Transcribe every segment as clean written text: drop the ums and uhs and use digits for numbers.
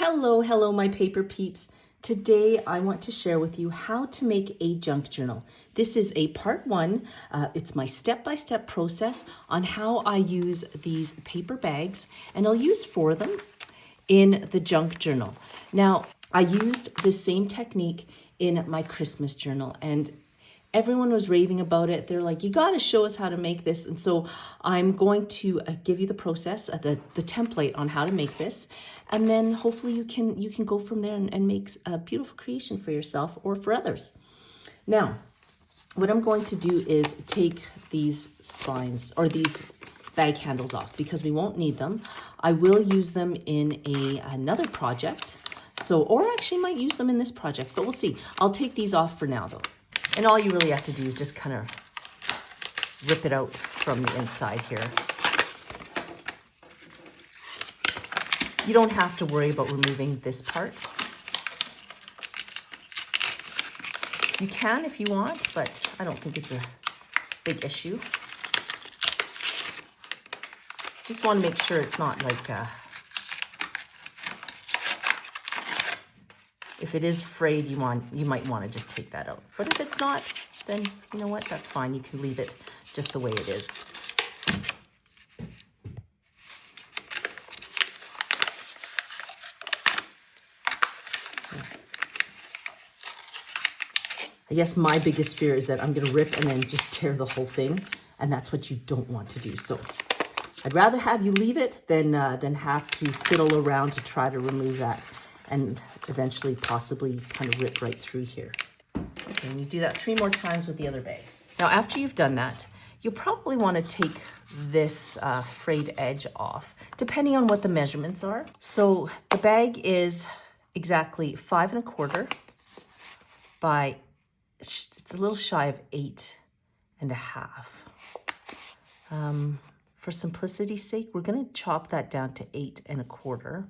Hello, my paper peeps. Today, I want to share with you how to make a junk journal. This is a part one. It's my step-by-step process on how I use these paper bags, and I'll use 4 of them in the junk journal. Now, I used the same technique in my Christmas journal, and everyone was raving about it. They're like, you got to show us how to make this. And so I'm going to give you the process, the template on how to make this. And then hopefully you can go from there and make a beautiful creation for yourself or for others. Now, what I'm going to do is take these spines or these bag handles off because we won't need them. I will use them in another project. So, or actually might use them in this project, but we'll see. I'll take these off for now though. And all you really have to do is just kind of rip it out from the inside here. You don't have to worry about removing this part. You can if you want, but I don't think it's a big issue. Just want to make sure it's not like, if it is frayed, you might want to just take that out. But if it's not, then you know what, that's fine. You can leave it just the way it is. I guess my biggest fear is that I'm going to rip and then just tear the whole thing, and that's what you don't want to do. So I'd rather have you leave it than have to fiddle around to try to remove that and eventually possibly kind of rip right through here. Okay, and you do that 3 more times with the other bags. Now, after you've done that, you'll probably want to take this frayed edge off, depending on what the measurements are. So the bag is exactly 5 1/4 by, it's a little shy of 8 1/2. For simplicity's sake, we're going to chop that down to 8 1/4.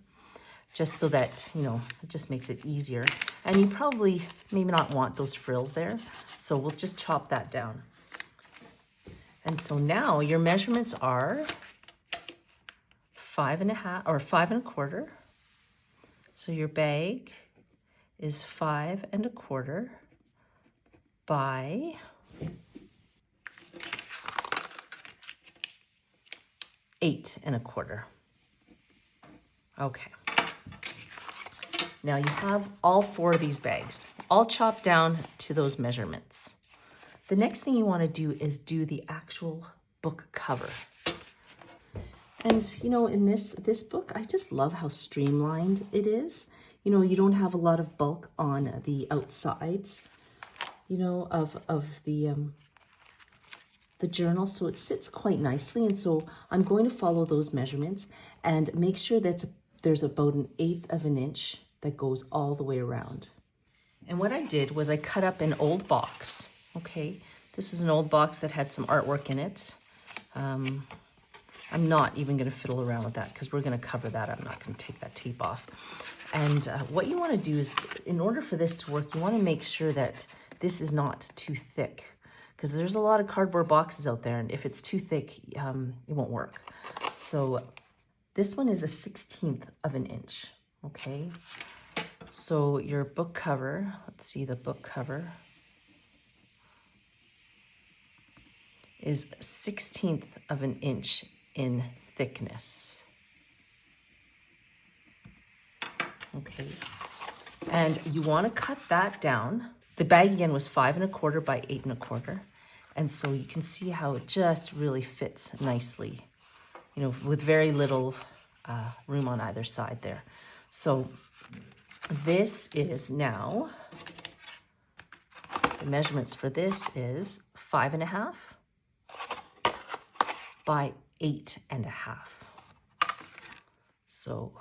Just so that, you know, it just makes it easier. And you probably maybe not want those frills there. So we'll just chop that down. And so now your measurements are 5 1/2 or 5 1/4. So your bag is 5 1/4 by 8 1/4. Okay. Now you have all 4 of these bags, all chopped down to those measurements. The next thing you want to do is do the actual book cover. And you know, in this book, I just love how streamlined it is. You know, you don't have a lot of bulk on the outsides, you know, of the journal, so it sits quite nicely. And so I'm going to follow those measurements and make sure that there's about 1/8 of an inch that goes all the way around. And what I did was I cut up an old box. Okay, this was an old box that had some artwork in it. I'm not even going to fiddle around with that because we're going to cover that. I'm not going to take that tape off. And what you want to do is, in order for this to work, you want to make sure that this is not too thick, because there's a lot of cardboard boxes out there, and if it's too thick, it won't work. So this one is a 1/16 of an inch. Okay, so your book cover, let's see, the book cover is 1/16 of an inch in thickness. Okay, and you want to cut that down. The bag again was 5 1/4 by 8 1/4, and so you can see how it just really fits nicely, you know, with very little room on either side there. So this is now, the measurements for this is 5 1/2 by 8 1/2. So,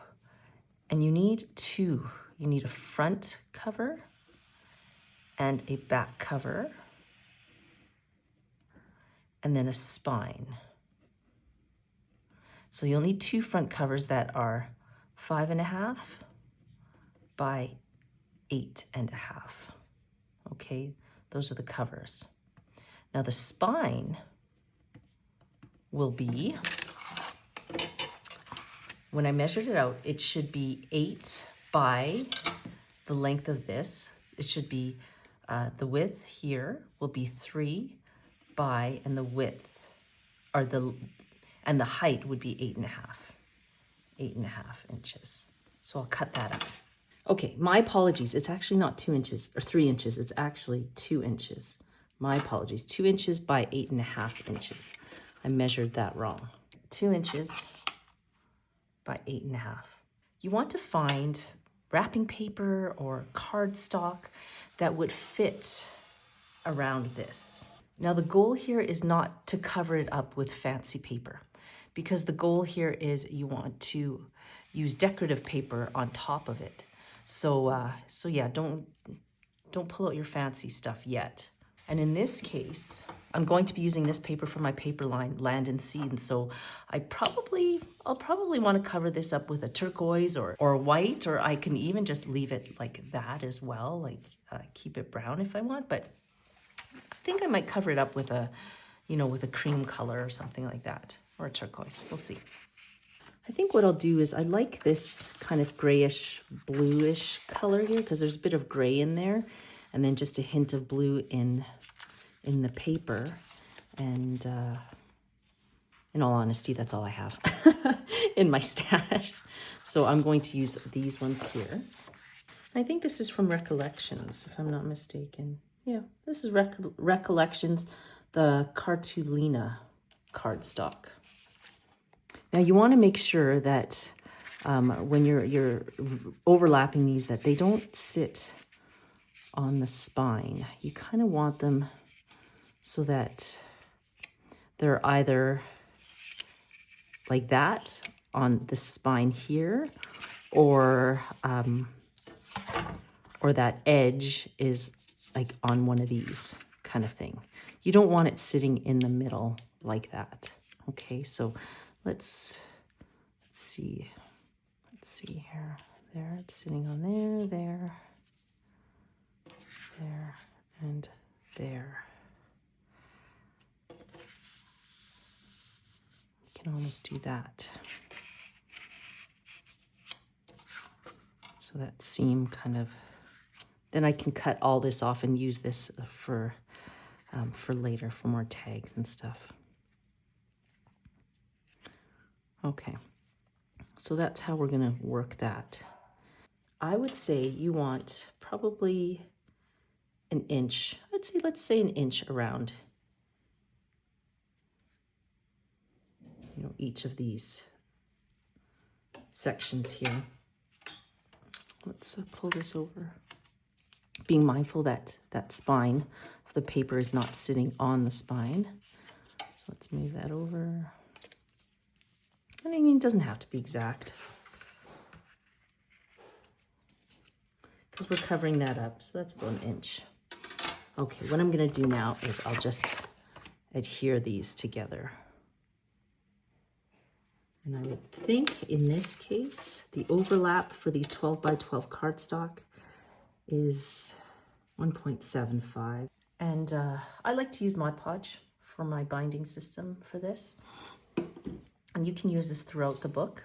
and you need 2. You need a front cover and a back cover, and then a spine. So you'll need 2 front covers that are 5 1/2 by 8 1/2. Okay, those are the covers. Now the spine will be, when I measured it out, it should be 8 by the length of this. It should be, the width here will be 3 by, and the width, or and the height would be 8.5 inches. So I'll cut that up. Okay, my apologies. It's actually not 2 inches or 3 inches. It's actually 2 inches. My apologies. 2 inches by 8.5 inches. I measured that wrong. 2 inches by 8.5. You want to find wrapping paper or cardstock that would fit around this. Now the goal here is not to cover it up with fancy paper, because the goal here is you want to use decorative paper on top of it. So yeah, don't pull out your fancy stuff yet. And in this case, I'm going to be using this paper for my paper line, Land and Seed. And so I'll probably want to cover this up with a turquoise or white, or I can even just leave it like that as well, like keep it brown if I want. But I think I might cover it up with a, with a cream color or something like that, or a turquoise. We'll see. I think what I'll do is I like this kind of grayish, bluish color here because there's a bit of gray in there, and then just a hint of blue in the paper. And in all honesty, that's all I have in my stash. So I'm going to use these ones here. I think this is from Recollections, if I'm not mistaken. Yeah, this is Recollections, the Cartulina cardstock. Now you want to make sure that when you're overlapping these, that they don't sit on the spine. You kind of want them so that they're either like that on the spine here, or that edge is like on one of these kind of thing. You don't want it sitting in the middle like that. Okay, so let's see here. There, it's sitting on there, and there. You can almost do that. So that seam kind of, then I can cut all this off and use this for later, for more tags and stuff. Okay, so that's how we're gonna work that. I would say you want probably an inch. Let's say an inch around, each of these sections here. Let's pull this over. Being mindful that that spine of the paper is not sitting on the spine. So let's move that over. I mean, it doesn't have to be exact, because we're covering that up. So that's about an inch. Okay, what I'm gonna do now is I'll just adhere these together. And I would think in this case, the overlap for these 12 by 12 cardstock is 1.75. And I like to use Mod Podge for my binding system for this. And you can use this throughout the book.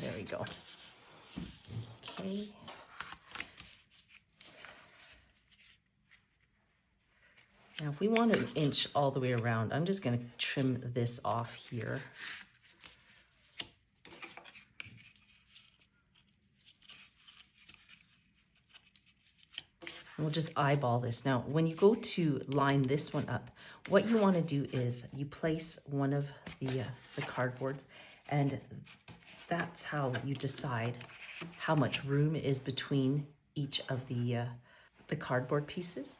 There we go. Okay. Now, if we want an inch all the way around, I'm just going to trim this off here. And we'll just eyeball this. Now, when you go to line this one up, what you want to do is you place one of the cardboards, and that's how you decide how much room is between each of the cardboard pieces.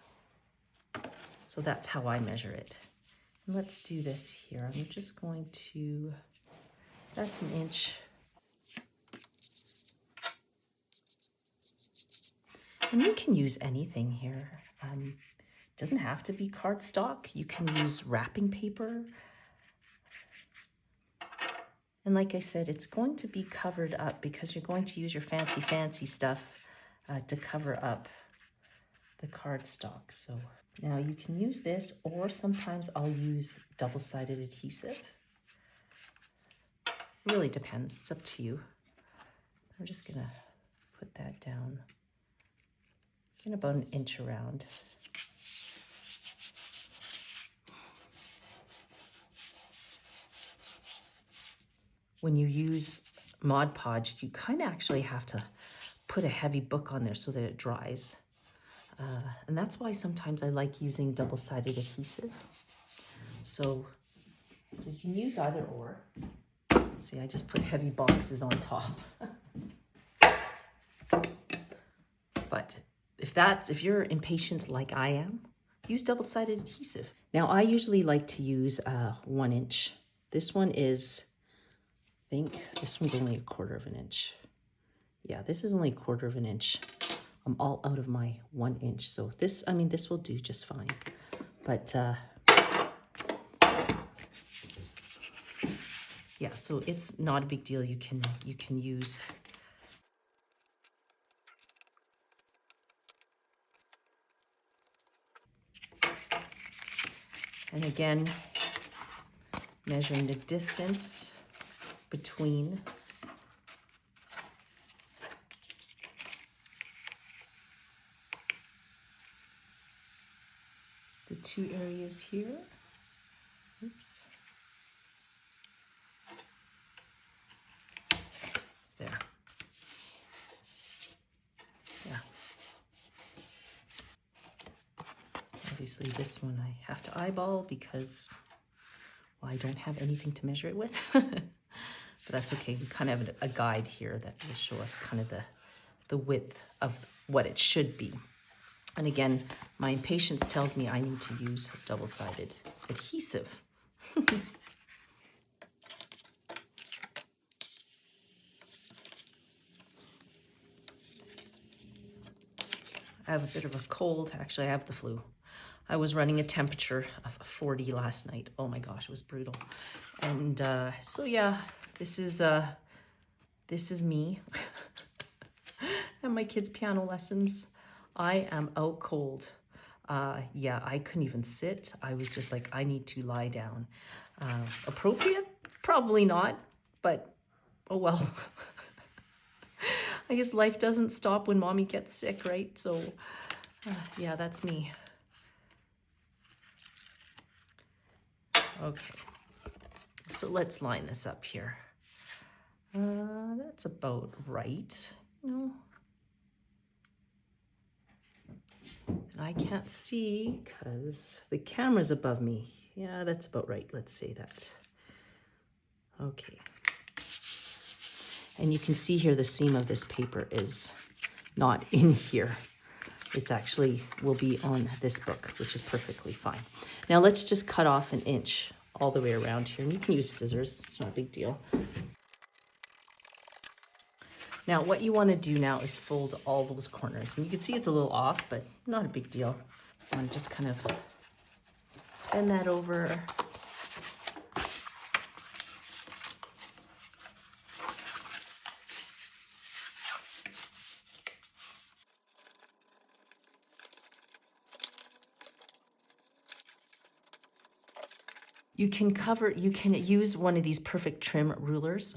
So that's how I measure it. And let's do this here. I'm just going to, that's an inch. And you can use anything here. It doesn't have to be cardstock. You can use wrapping paper. And like I said, it's going to be covered up because you're going to use your fancy stuff to cover up the cardstock. So now you can use this, or sometimes I'll use double-sided adhesive. Really depends, it's up to you. I'm just gonna put that down in about an inch around. When you use Mod Podge, you kind of actually have to put a heavy book on there so that it dries. And that's why sometimes I like using double-sided adhesive. So you can use either or. See, I just put heavy boxes on top. But if you're impatient like I am, use double-sided adhesive. Now I usually like to use 1 inch. This one is, I think this one's only 1/4 of an inch. Yeah, this is only 1/4 of an inch. I'm all out of my 1 inch. So this, I mean, this will do just fine. But yeah, so it's not a big deal. You can use. And again, measuring the distance between the 2 areas here. Oops. There. Yeah. Obviously this one I have to eyeball because, well, I don't have anything to measure it with. But that's okay. We kind of have a guide here that will show us kind of the width of what it should be. And again, my impatience tells me I need to use double-sided adhesive. I have a bit of a cold. Actually, I have the flu. I was running a temperature of 40 last night. Oh my gosh, it was brutal. And so yeah, this is me and my kids' piano lessons. I am out cold. Yeah, I couldn't even sit. I was just like, I need to lie down. Appropriate? Probably not, but oh well. I guess life doesn't stop when mommy gets sick, right? So yeah, that's me. Okay, so let's line this up here. That's about right. No, I can't see because the camera's above me. Yeah, that's about right. Let's say that. Okay. And you can see here the seam of this paper is not in here. It's actually will be on this book, which is perfectly fine. Now let's just cut off 1 inch all the way around here. And you can use scissors, it's not a big deal. Now what you want to do now is fold all those corners. And you can see it's a little off, but not a big deal. I want to just kind of bend that over. You can use one of these perfect trim rulers,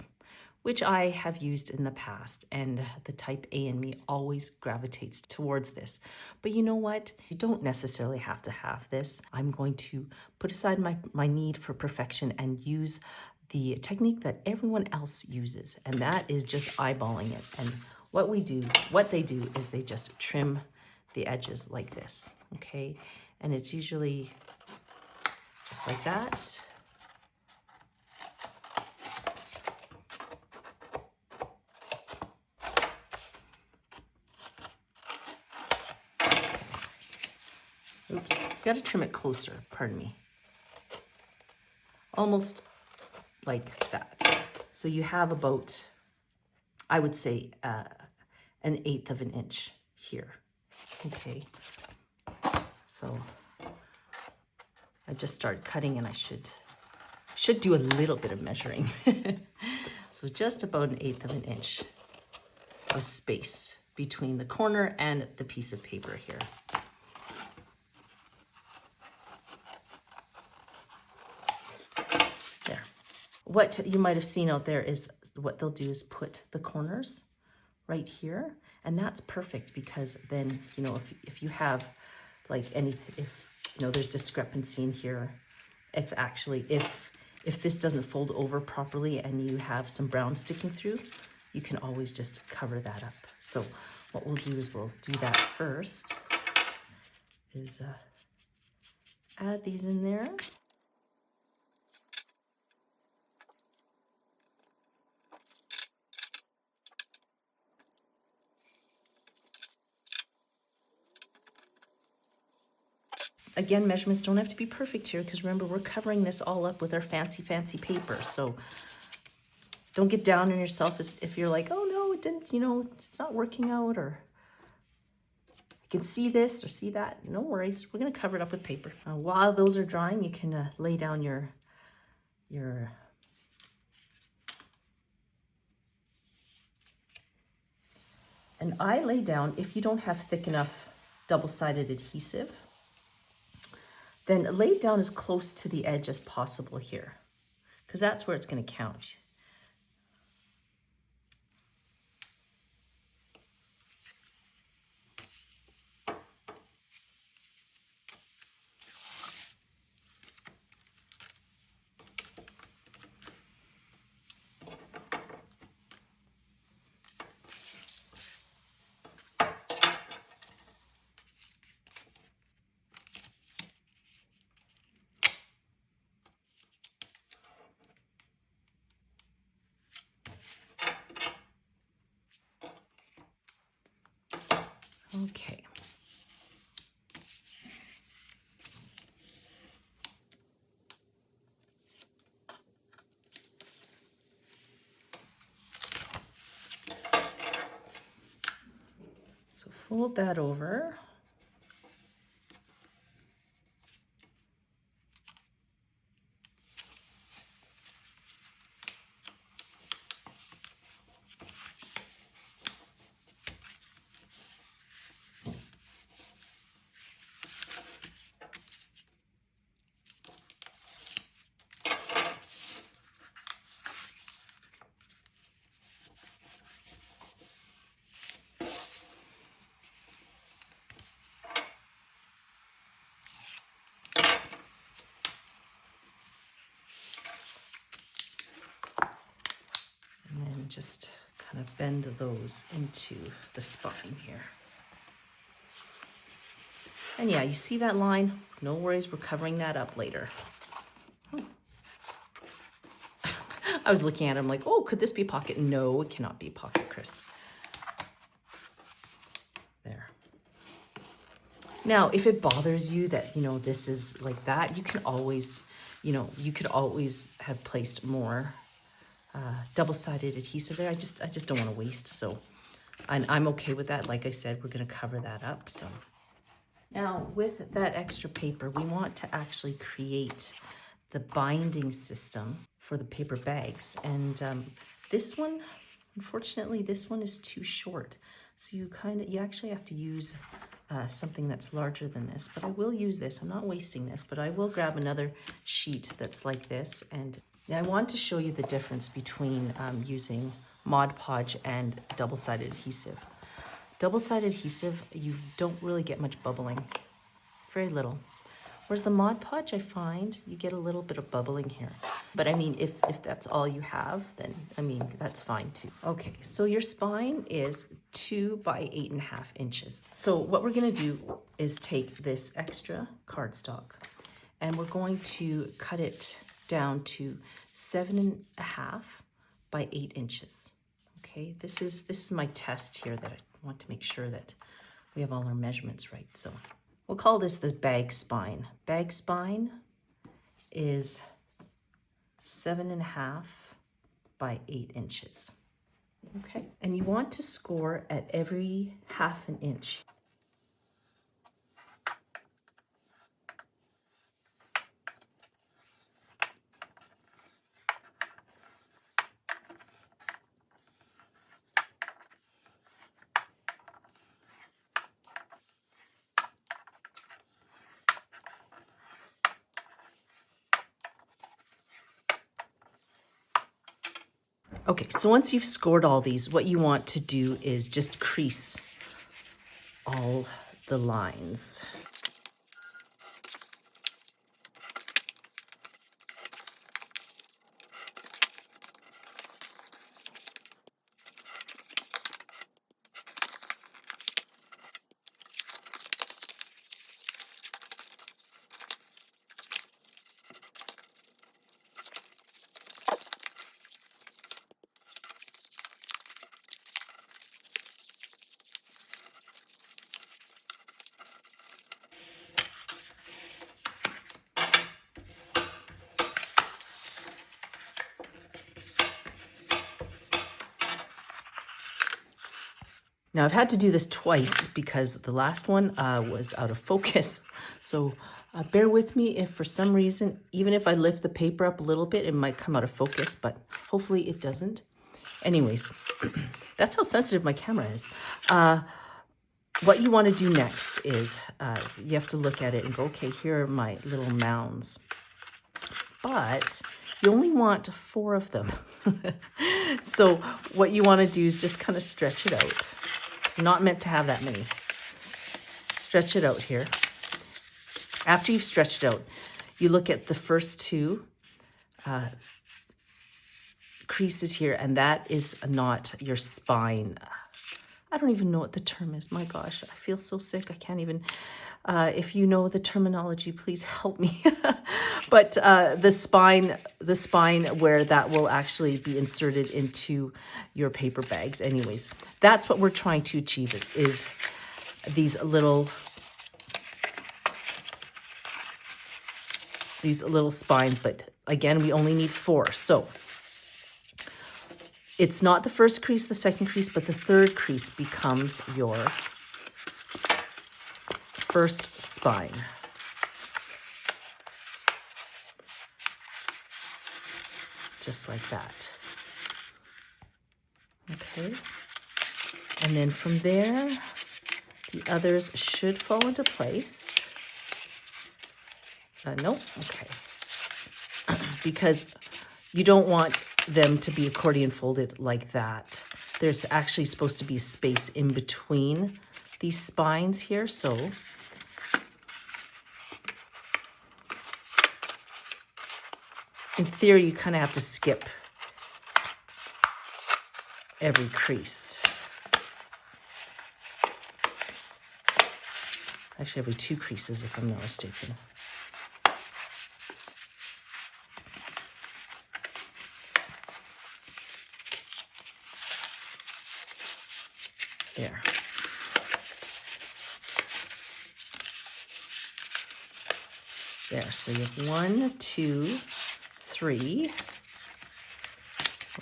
which I have used in the past, and the type A in me always gravitates towards this. But you know what? You don't necessarily have to have this. I'm going to put aside my need for perfection and use the technique that everyone else uses, and that is just eyeballing it. And what they do is they just trim the edges like this, okay? And it's usually just like that. Oops, gotta trim it closer, pardon me. Almost like that. So you have about, I would say, 1/8 of an inch here, okay? So I just started cutting and I should should do a little bit of measuring. So just about 1/8 of an inch of space between the corner and the piece of paper here. There. What you might have seen out there is what they'll do is put the corners right here, and that's perfect because then, you know, if you have like if you know there's discrepancy in here, it's actually if this doesn't fold over properly and you have some brown sticking through, you can always just cover that up. So what we'll do is we'll do that first, is add these in there. Again, measurements don't have to be perfect here because remember, we're covering this all up with our fancy paper. So don't get down on yourself if you're like, oh no, it didn't, you know, it's not working out, or I can see this or see that. No worries, we're gonna cover it up with paper. While those are drying, you can lay down your and I lay down, if you don't have thick enough double-sided adhesive, then lay it down as close to the edge as possible here, because that's where it's going to count. Okay. So fold that over. Just kind of bend those into the spine here. And yeah, you see that line? No worries, we're covering that up later. I was looking at him like, oh, could this be a pocket? No, it cannot be a pocket, Chris. There. Now, if it bothers you that, you know, this is like that, you can always, you know, you could always have placed more double-sided adhesive there. I just don't want to waste, so I'm okay with that. Like I said, we're going to cover that up. So now with that extra paper, we want to actually create the binding system for the paper bags, and this one, unfortunately, this one is too short, so you actually have to use something that's larger than this, but I will use this. I'm not wasting this, but I will grab another sheet that's like this. And I want to show you the difference between using Mod Podge and double-sided adhesive. Double-sided adhesive, you don't really get much bubbling, very little. Whereas the Mod Podge, I find you get a little bit of bubbling here. But I mean, if that's all you have, then I mean, that's fine too. Okay, so your spine is 2 by 8.5 inches. So what we're gonna do is take this extra cardstock and we're going to cut it down to 7.5 by 8 inches. Okay, this is my test here that I want to make sure that we have all our measurements right. So we'll call this the bag spine. Bag spine is 7.5 by 8 inches. Okay, and you want to score at every 1/2 inch. Okay, so once you've scored all these, what you want to do is just crease all the lines. Now I've had to do this twice because the last one was out of focus. So bear with me if for some reason, even if I lift the paper up a little bit, it might come out of focus, but hopefully it doesn't. Anyways, that's how sensitive my camera is. What you want to do next is you have to look at it and go, okay, here are my little mounds. But you only want 4 of them. So what you want to do is just kind of stretch it out. Not meant to have that many. Stretch it out here. After you've stretched it out, you look at the first 2 creases here, and that is not your spine. I don't even know what the term is. My gosh, I feel so sick. I can't even, if you know the terminology, please help me. But the spine where that will actually be inserted into your paper bags. Anyways, that's what we're trying to achieve is these little spines. But again, we only need 4. So it's not the first crease, the second crease, but the third crease becomes your first spine. Just like that. Okay. And then from there, the others should fall into place. No, okay. Because you don't want them to be accordion folded like that. There's actually supposed to be a space in between these spines here, so in theory, you kind of have to skip every crease. Actually, every 2 creases, if I'm not mistaken. There. There, so you have 1, 2, 3.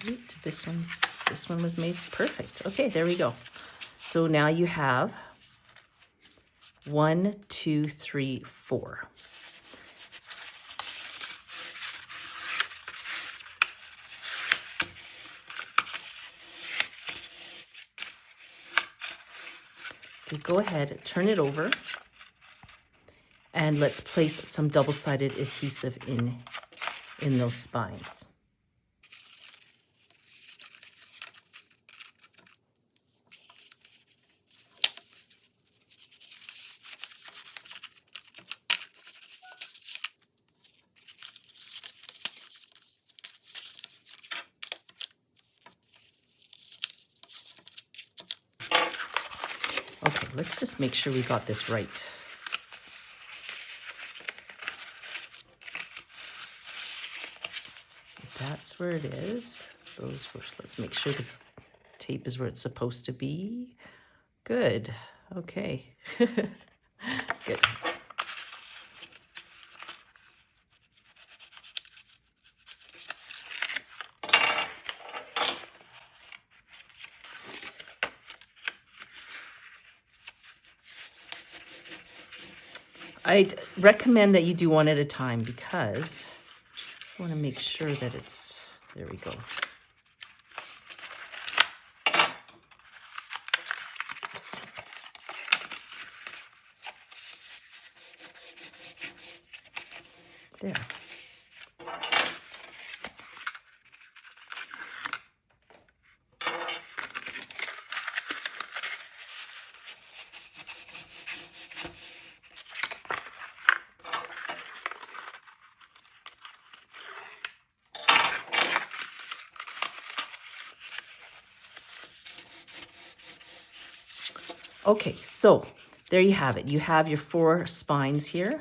Wait, this one was made perfect. Okay, there we go. So now you have 1, 2, 3, 4. Okay, go ahead, turn it over, and let's place some double-sided adhesive in those spines. Okay, let's just make sure we got this right. That's where it is. Let's make sure the tape is where it's supposed to be. Good. Okay. Good. I'd recommend that you do one at a time because I want to make sure that it's, there we go. There. Okay, so there you have it. You have your 4 spines here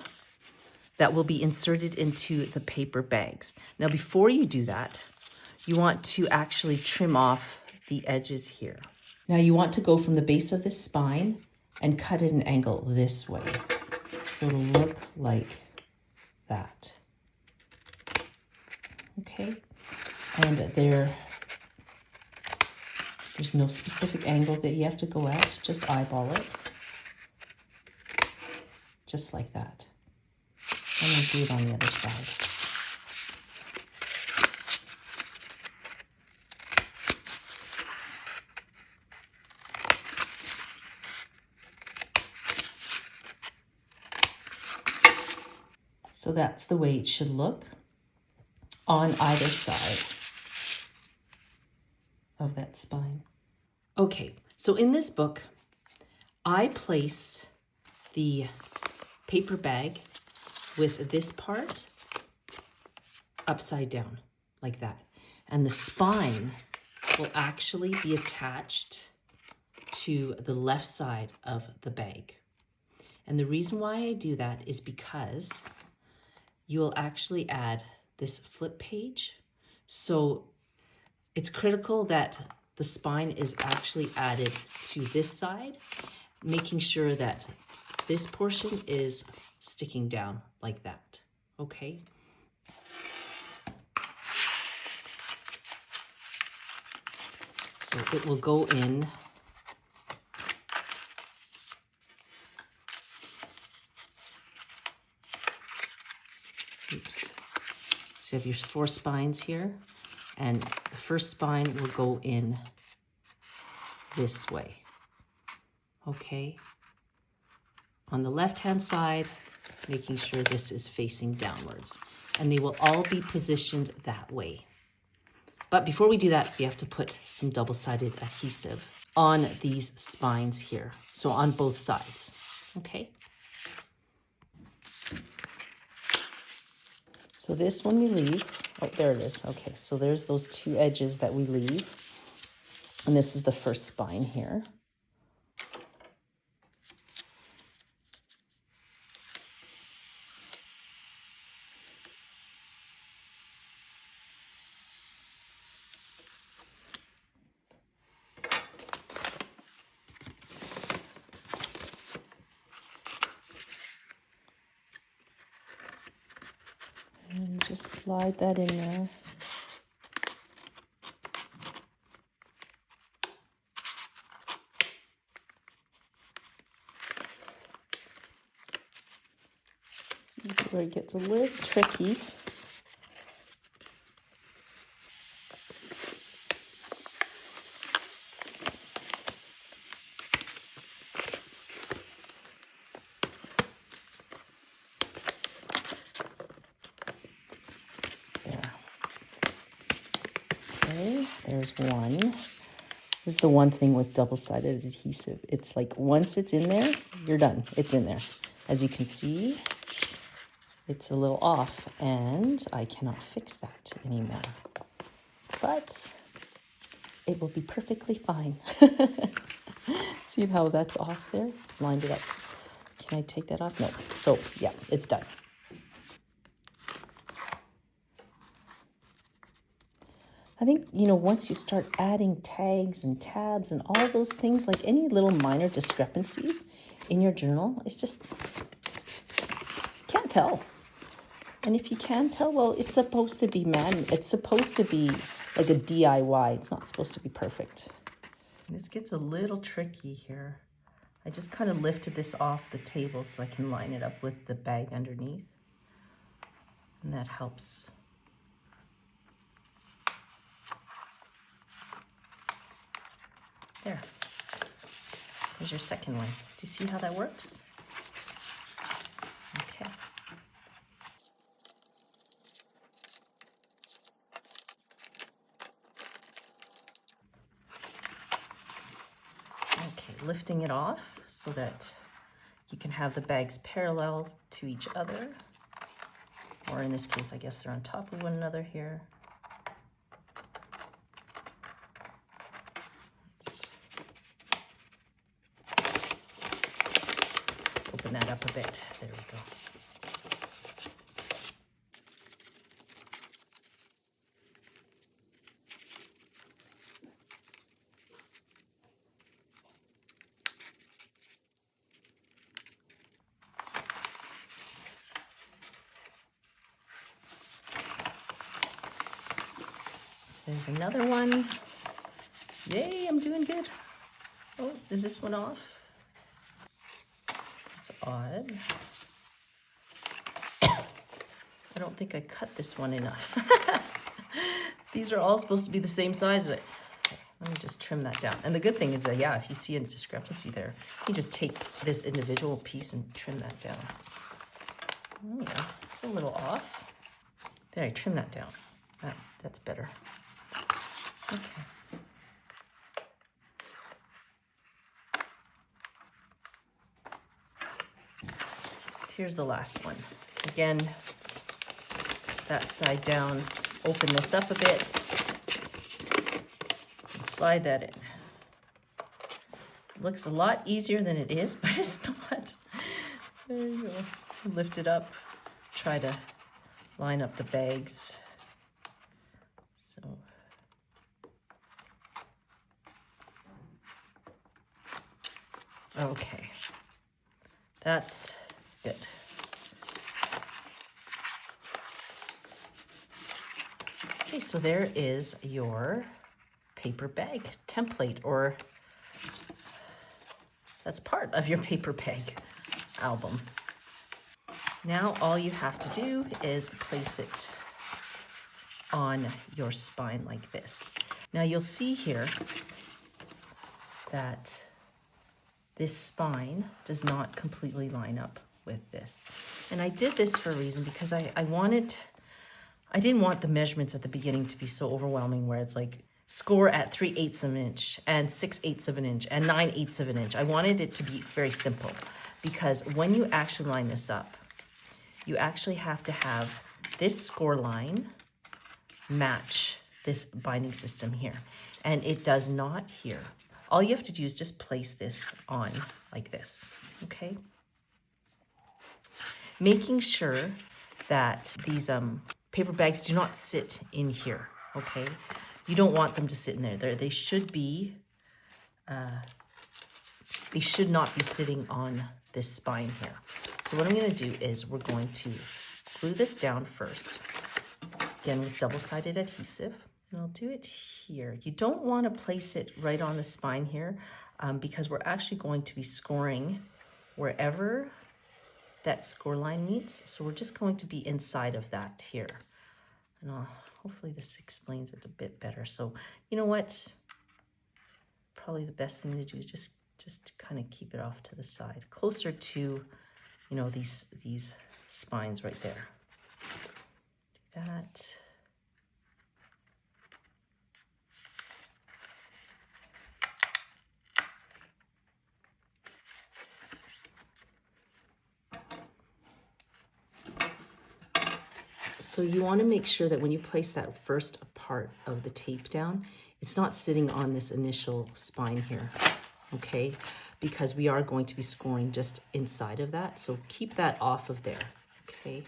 that will be inserted into the paper bags. Now, before you do that, you want to actually trim off the edges here. Now you want to go from the base of this spine and cut at an angle this way. So it'll look like that. Okay, and there's no specific angle that you have to go at, just eyeball it. Just like that. And then do it on the other side. So that's the way it should look on either side of that spine. Okay, so in this book, I place the paper bag with this part upside down, like that. And the spine will actually be attached to the left side of the bag. And the reason why I do that is because you'll actually add this flip page. So it's critical that the spine is actually added to this side, making sure that this portion is sticking down like that, okay? So it will go in oops. So you have your 4 spines here, and the first spine will go in this way, okay? On the left-hand side, making sure this is facing downwards, and they will all be positioned that way. But before we do that, we have to put some double-sided adhesive on these spines here, so on both sides, okay? So this one we leave, oh, there it is. Okay, so there's those 2 edges that we leave. And this is the first spine here. And just slide that in there. This is where it gets a little tricky. There's one. This is the one thing with double-sided adhesive. It's like once it's in there, you're done. It's in there. As you can see, it's a little off, and I cannot fix that anymore. But it will be perfectly fine. See how that's off there? Lined it up. Can I take that off? No. So, yeah, it's done. I think, you know, once you start adding tags and tabs and all those things, like any little minor discrepancies in your journal, it's just, can't tell. And if you can tell, well, it's supposed to be it's supposed to be like a DIY. It's not supposed to be perfect. And this gets a little tricky here. I just kind of lifted this off the table so I can line it up with the bag underneath. And that helps. There. There's your second one. Do you see how that works? Okay. Okay, lifting it off so that you can have the bags parallel to each other. Or in this case, I guess they're on top of one another here. open that up a bit. There we go. There's another one. Yay, I'm doing good. Oh, is this one off? That's odd. I don't think I cut this one enough. These are all supposed to be the same size. But let me just trim that down. And the good thing is that, yeah, if you see a discrepancy there, you just take this individual piece and trim that down. Oh yeah, it's a little off. There, I trim that down. That's better. Okay. Here's the last one. Again, that side down, open this up a bit, and slide that in. Looks a lot easier than it is, but it's not. There you go. Lift it up, try to line up the bags. So. Okay, that's good. Okay, so there is your paper bag template, or that's part of your paper bag album. Now all you have to do is place it on your spine like this. Now you'll see here that this spine does not completely line up with this. And I did this for a reason, because I didn't want the measurements at the beginning to be so overwhelming, where it's like score at 3/8 of an inch and 6/8 of an inch and 9/8 of an inch. I wanted it to be very simple, because when you actually line this up, you actually have to have this score line match this binding system here. And it does not here. All you have to do is just place this on like this, okay? Making sure that these paper bags do not sit in here, okay? You don't want them to sit in there. They should be, they should not be sitting on this spine here. So what I'm gonna do is we're going to glue this down first, again with double-sided adhesive. And I'll do it here. You don't want to place it right on the spine here, because we're actually going to be scoring wherever that score line meets. So we're just going to be inside of that here. And hopefully this explains it a bit better. So you know what? Probably the best thing to do is just kind of keep it off to the side, closer to, you know, these spines right there. Do that. So you want to make sure that when you place that first part of the tape down, it's not sitting on this initial spine here, okay? Because we are going to be scoring just inside of that. So keep that off of there, okay?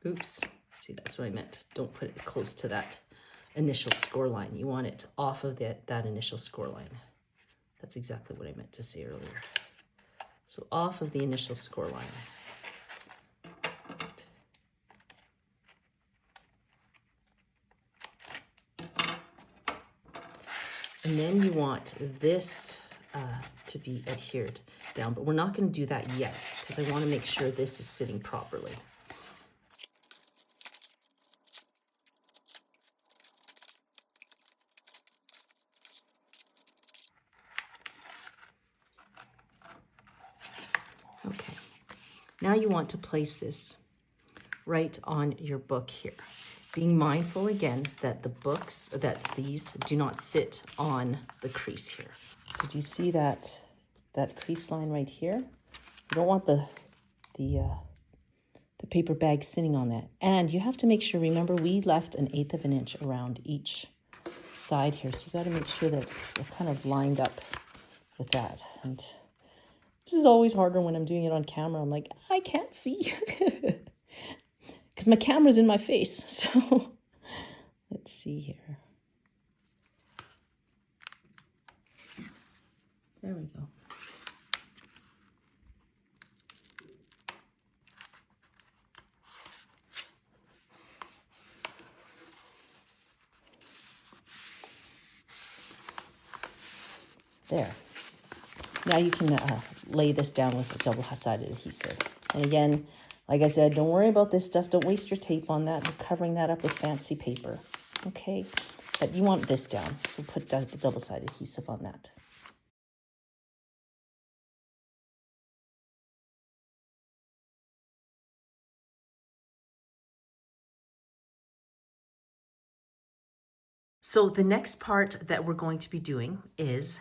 Oops. See, that's what I meant. Don't put it close to that initial score line. You want it off of that initial score line. That's exactly what I meant to say earlier. So off of the initial score line. And then you want this to be adhered down, but we're not going to do that yet, because I want to make sure this is sitting properly. Okay, now you want to place this right on your book here. Being mindful again that these do not sit on the crease here. So do you see that crease line right here? You don't want the the paper bag sitting on that. And you have to make sure, remember, we left 1/8 of an inch around each side here. So you got to make sure that it's kind of lined up with that. And this is always harder when I'm doing it on camera. I'm like, I can't see because my camera's in my face. So let's see here. There we go. There. Now you can lay this down with a double-sided adhesive. And again, like I said, don't worry about this stuff. Don't waste your tape on that. We're covering that up with fancy paper. Okay? But you want this down, so put the double-sided adhesive on that. So the next part that we're going to be doing is,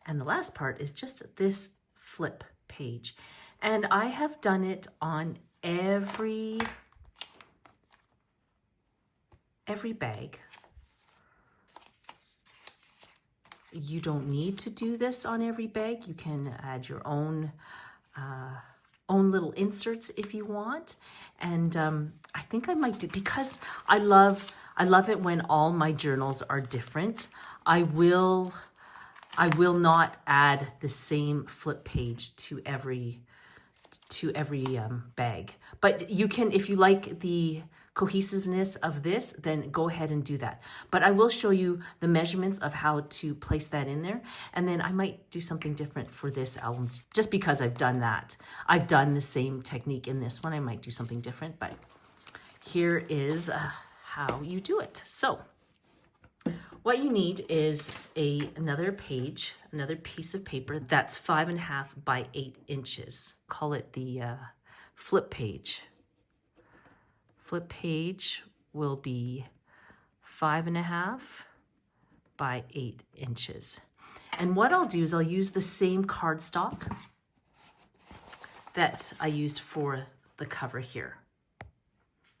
and the last part is just this flip page. And I have done it on every bag. You don't need to do this on every bag. You can add your own little inserts if you want. And I think I might do, because I love it when all my journals are different. I will not add the same flip page to every bag. But you can, if you like the cohesiveness of this, then go ahead and do that. But I will show you the measurements of how to place that in there. And then I might do something different for this album, just because I've done that. I've done the same technique in this one. I might do something different, but here is how you do it. So what you need is another page, another piece of paper that's 5.5 by 8 inches. Call it the flip page. Flip page will be 5.5 by 8 inches. And what I'll do is I'll use the same cardstock that I used for the cover here.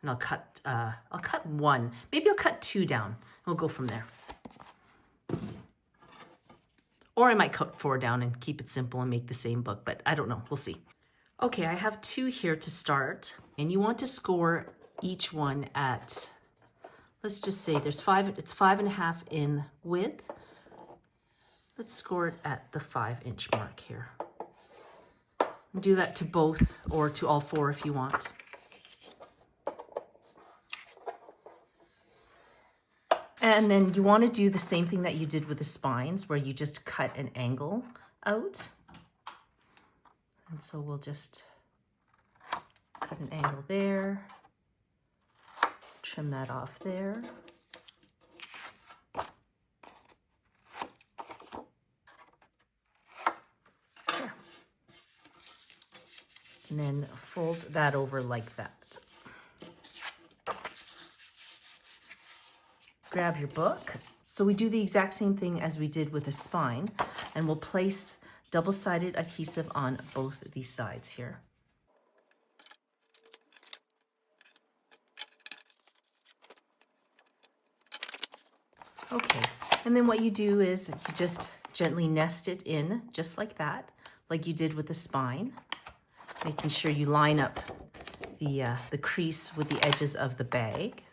And I'll cut one, maybe I'll cut 2 down. We'll go from there. Or I might cut 4 down and keep it simple and make the same book, but I don't know, we'll see. Okay, I have 2 here to start, and you want to score each one at, let's just say it's 5.5 in width. Let's score it at the 5-inch mark here. Do that to both or to all 4 if you want. And then you want to do the same thing that you did with the spines, where you just cut an angle out. And so we'll just cut an angle there, trim that off there. There. And then fold that over like that. Grab your book. So we do the exact same thing as we did with the spine, and we'll place double-sided adhesive on both of these sides here. Okay, and then what you do is you just gently nest it in, just like that, like you did with the spine, making sure you line up the crease with the edges of the bag.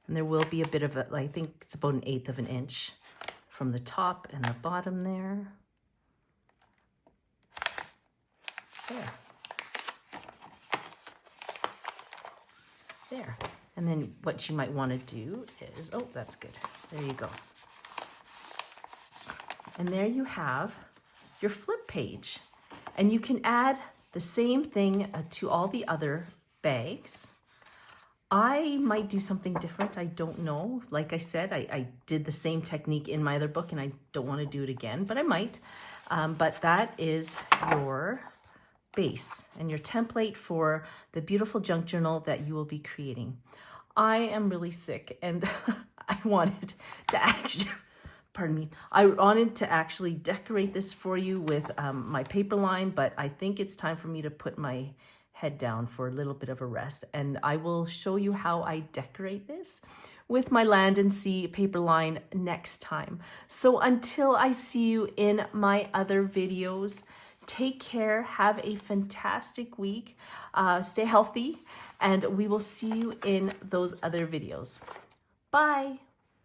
And there will be a bit of I think it's about 1/8 of an inch from the top and the bottom there. There. There. And then what you might want to do is, oh, that's good. There you go. And there you have your flip page. And you can add the same thing to all the other bags. I might do something different. I don't know. Like I said, I did the same technique in my other book, and I don't want to do it again, but I might. But that is your base and your template for the beautiful junk journal that you will be creating. I am really sick, and I wanted to actually pardon me, I wanted to actually decorate this for you with my paper line, but I think it's time for me to put my head down for a little bit of a rest. And I will show you how I decorate this with my Land and Sea paper line next time. So until I see you in my other videos, take care, have a fantastic week, stay healthy, and we will see you in those other videos. Bye.